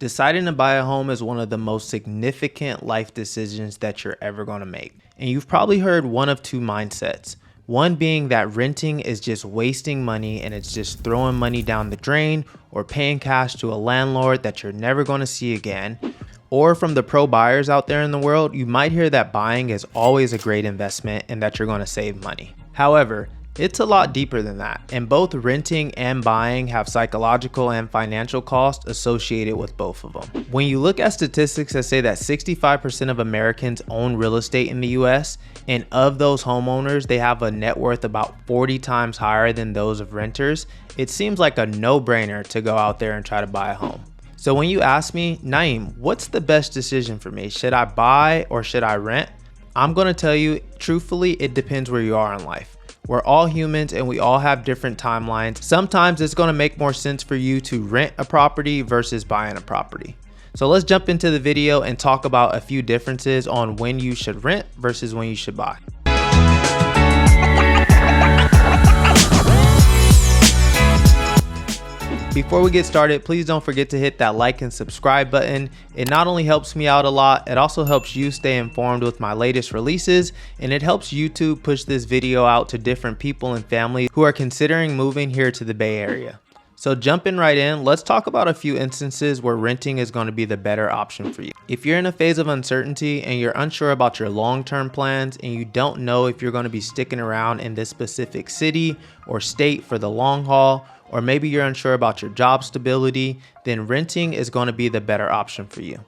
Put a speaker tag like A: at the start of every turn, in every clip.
A: Deciding to buy a home is one of the most significant life decisions that you're ever going to make. And you've probably heard one of two mindsets. One being that renting is just wasting money and it's just throwing money down the drain or paying cash to a landlord that you're never going to see again. Or from the pro buyers out there in the world, you might hear that buying is always a great investment and that you're going to save money. However, it's a lot deeper than that, and both renting and buying have psychological and financial costs associated with both of them. When you look at statistics that say that 65% of Americans own real estate in the US, and of those homeowners, they have a net worth about 40 times higher than those of renters, it seems like a no-brainer to go out there and try to buy a home. So when you ask me, Naim, what's the best decision for me? Should I buy or should I rent? I'm gonna tell you, truthfully, it depends where you are in life. We're all humans and we all have different timelines. Sometimes it's going to make more sense for you to rent a property versus buying a property. So let's jump into the video and talk about a few differences on when you should rent versus when you should buy. Before we get started, please don't forget to hit that like and subscribe button. It not only helps me out a lot, it also helps you stay informed with my latest releases, and it helps YouTube push this video out to different people and families who are considering moving here to the Bay Area. So jumping right in, let's talk about a few instances where renting is going to be the better option for you. If you're in a phase of uncertainty and you're unsure about your long-term plans and you don't know if you're going to be sticking around in this specific city or state for the long haul, or maybe you're unsure about your job stability, then renting is going to be the better option for you.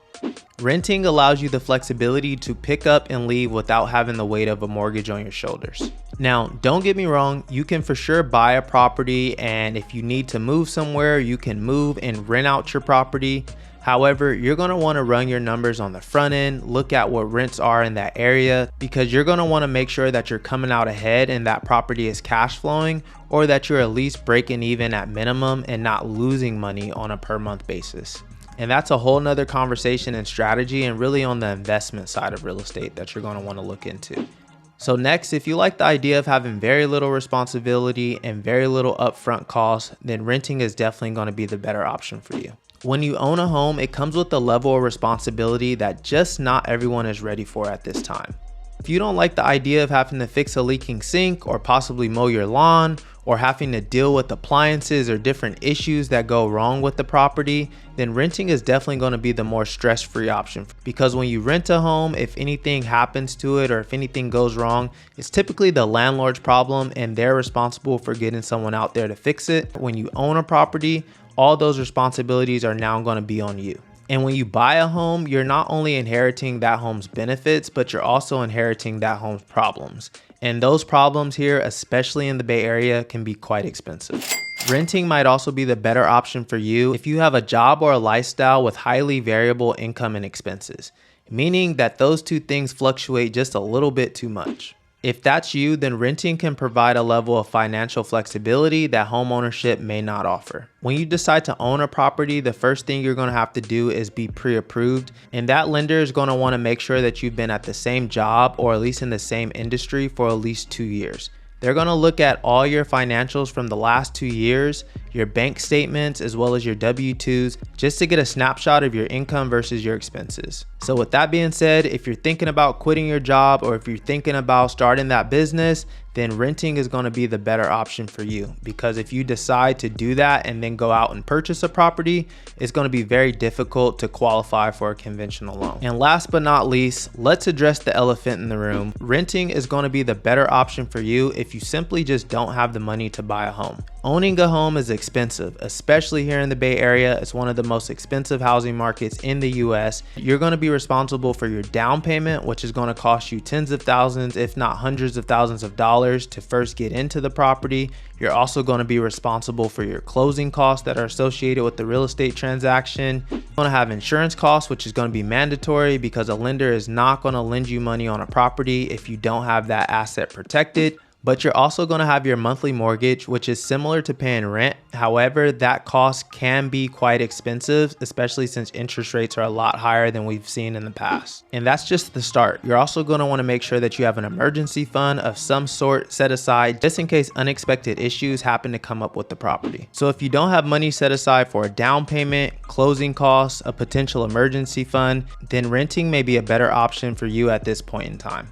A: Renting allows you the flexibility to pick up and leave without having the weight of a mortgage on your shoulders. Now, don't get me wrong, you can for sure buy a property, and if you need to move somewhere, you can move and rent out your property. However, you're going to want to run your numbers on the front end, look at what rents are in that area, because you're going to want to make sure that you're coming out ahead and that property is cash flowing, or that you're at least breaking even at minimum and not losing money on a per month basis. And that's a whole nother conversation and strategy, and really on the investment side of real estate that you're going to want to look into. So next, if you like the idea of having very little responsibility and very little upfront costs, then renting is definitely going to be the better option for you. When you own a home, it comes with a level of responsibility that just not everyone is ready for at this time. If you don't like the idea of having to fix a leaking sink or possibly mow your lawn, or having to deal with appliances or different issues that go wrong with the property, then renting is definitely going to be the more stress-free option. Because when you rent a home, if anything happens to it or if anything goes wrong, it's typically the landlord's problem and they're responsible for getting someone out there to fix it. When you own a property, all those responsibilities are now going to be on you. And when you buy a home, you're not only inheriting that home's benefits, but you're also inheriting that home's problems. And those problems here, especially in the Bay Area, can be quite expensive. Renting might also be the better option for you if you have a job or a lifestyle with highly variable income and expenses, meaning that those two things fluctuate just a little bit too much. If that's you, then renting can provide a level of financial flexibility that homeownership may not offer. When you decide to own a property, the first thing you're going to have to do is be pre-approved, and that lender is going to want to make sure that you've been at the same job or at least in the same industry for at least 2 years. They're going to look at all your financials from the last 2 years, your bank statements, as well as your W-2s, just to get a snapshot of your income versus your expenses. So with that being said, if you're thinking about quitting your job or if you're thinking about starting that business, then renting is going to be the better option for you. Because if you decide to do that and then go out and purchase a property, it's going to be very difficult to qualify for a conventional loan. And last but not least, let's address the elephant in the room. Renting is going to be the better option for you if you simply just don't have the money to buy a home. Owning a home is expensive, especially here in the Bay Area. It's one of the most expensive housing markets in the US. You're going to be responsible for your down payment, which is going to cost you tens of thousands, if not hundreds of thousands of dollars to first get into the property. You're also going to be responsible for your closing costs that are associated with the real estate transaction. You're going to have insurance costs, which is going to be mandatory because a lender is not going to lend you money on a property if you don't have that asset protected. But you're also going to have your monthly mortgage, which is similar to paying rent. However, that cost can be quite expensive, especially since interest rates are a lot higher than we've seen in the past. And that's just the start. You're also going to want to make sure that you have an emergency fund of some sort set aside just in case unexpected issues happen to come up with the property. So if you don't have money set aside for a down payment, closing costs, a potential emergency fund, then renting may be a better option for you at this point in time.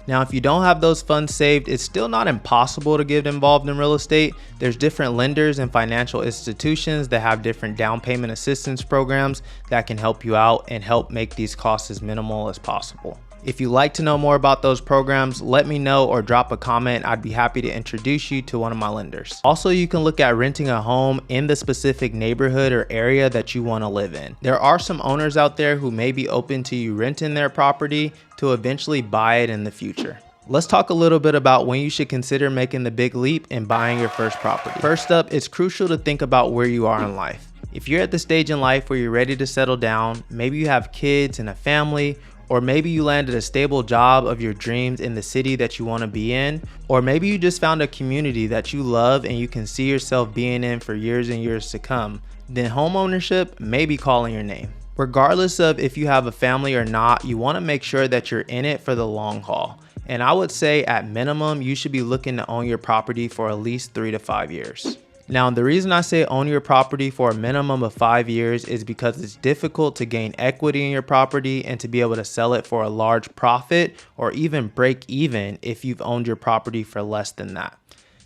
A: Now, if you don't have those funds saved, it's still not impossible to get involved in real estate. There's different lenders and financial institutions that have different down payment assistance programs that can help you out and help make these costs as minimal as possible. If you'd like to know more about those programs, let me know or drop a comment. I'd be happy to introduce you to one of my lenders. Also, you can look at renting a home in the specific neighborhood or area that you want to live in. There are some owners out there who may be open to you renting their property to eventually buy it in the future. Let's talk a little bit about when you should consider making the big leap and buying your first property. First up, it's crucial to think about where you are in life. If you're at the stage in life where you're ready to settle down, maybe you have kids and a family, or maybe you landed a stable job of your dreams in the city that you want to be in, or maybe you just found a community that you love and you can see yourself being in for years and years to come, then homeownership may be calling your name. Regardless of if you have a family or not, you want to make sure that you're in it for the long haul. And I would say at minimum, you should be looking to own your property for at least 3 to 5 years. Now, the reason I say own your property for a minimum of 5 years is because it's difficult to gain equity in your property and to be able to sell it for a large profit or even break even if you've owned your property for less than that.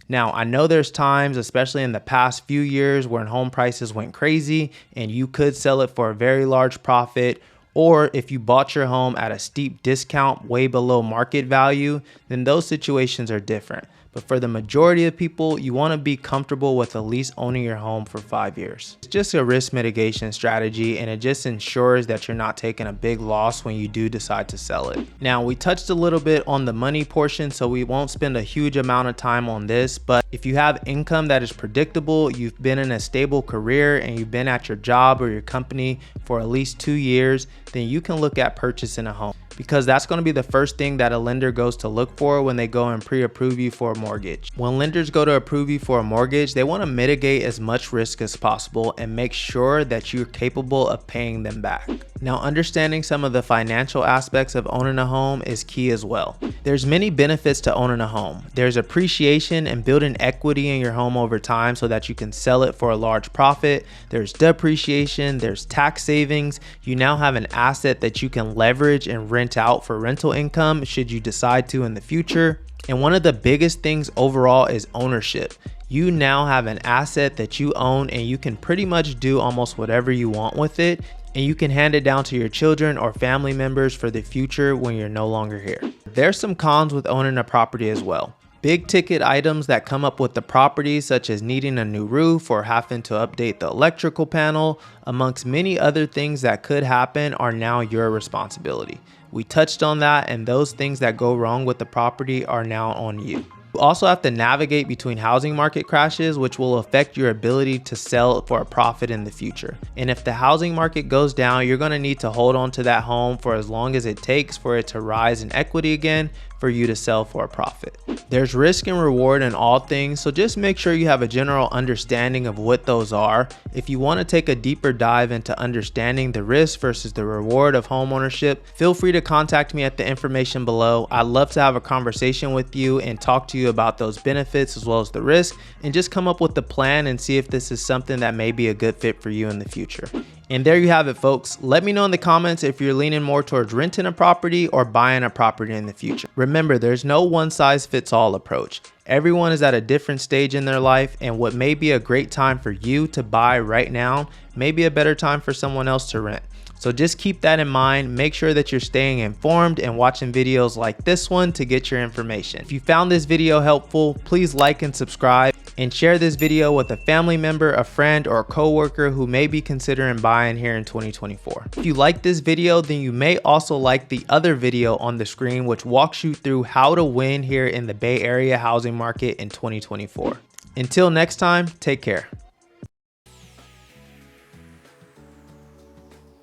A: Now, I know there's times, especially in the past few years, when home prices went crazy and you could sell it for a very large profit, or if you bought your home at a steep discount way below market value, then those situations are different. But for the majority of people, you want to be comfortable with at least owning your home for 5 years. It's just a risk mitigation strategy, and it just ensures that you're not taking a big loss when you do decide to sell it. Now, we touched a little bit on the money portion, so we won't spend a huge amount of time on this, but if you have income that is predictable, you've been in a stable career, and you've been at your job or your company for at least 2 years, then you can look at purchasing a home, because that's going to be the first thing that a lender goes to look for when they go and pre-approve you for a mortgage. When lenders go to approve you for a mortgage, they want to mitigate as much risk as possible and make sure that you're capable of paying them back. Now, understanding some of the financial aspects of owning a home is key as well. There's many benefits to owning a home. There's appreciation and building equity in your home over time so that you can sell it for a large profit. There's depreciation, there's tax savings. You now have an asset that you can leverage and rent out for rental income should you decide to in the future. And one of the biggest things overall is ownership. You now have an asset that you own and you can pretty much do almost whatever you want with it, and you can hand it down to your children or family members for the future when you're no longer here. There's some cons with owning a property as well. Big ticket items that come up with the property, such as needing a new roof or having to update the electrical panel, amongst many other things that could happen, are now your responsibility. We touched on that, and those things that go wrong with the property are now on you. You also have to navigate between housing market crashes, which will affect your ability to sell for a profit in the future. And if the housing market goes down, you're going to need to hold on to that home for as long as it takes for it to rise in equity again for you to sell for a profit. There's risk and reward in all things, so just make sure you have a general understanding of what those are. If you want to take a deeper dive into understanding the risk versus the reward of homeownership, feel free to contact me at the information below. I'd love to have a conversation with you and talk to you about those benefits as well as the risk, and just come up with a plan and see if this is something that may be a good fit for you in the future. And there you have it, folks. Let me know in the comments if you're leaning more towards renting a property or buying a property in the future. Remember, there's no one size fits all approach. Everyone is at a different stage in their life, and what may be a great time for you to buy right now may be a better time for someone else to rent. So just keep that in mind. Make sure that you're staying informed and watching videos like this one to get your information. If you found this video helpful, please like and subscribe, and share this video with a family member, a friend, or a coworker who may be considering buying here in 2024. If you like this video, then you may also like the other video on the screen, which walks you through how to win here in the Bay Area housing market in 2024. Until next time, take care.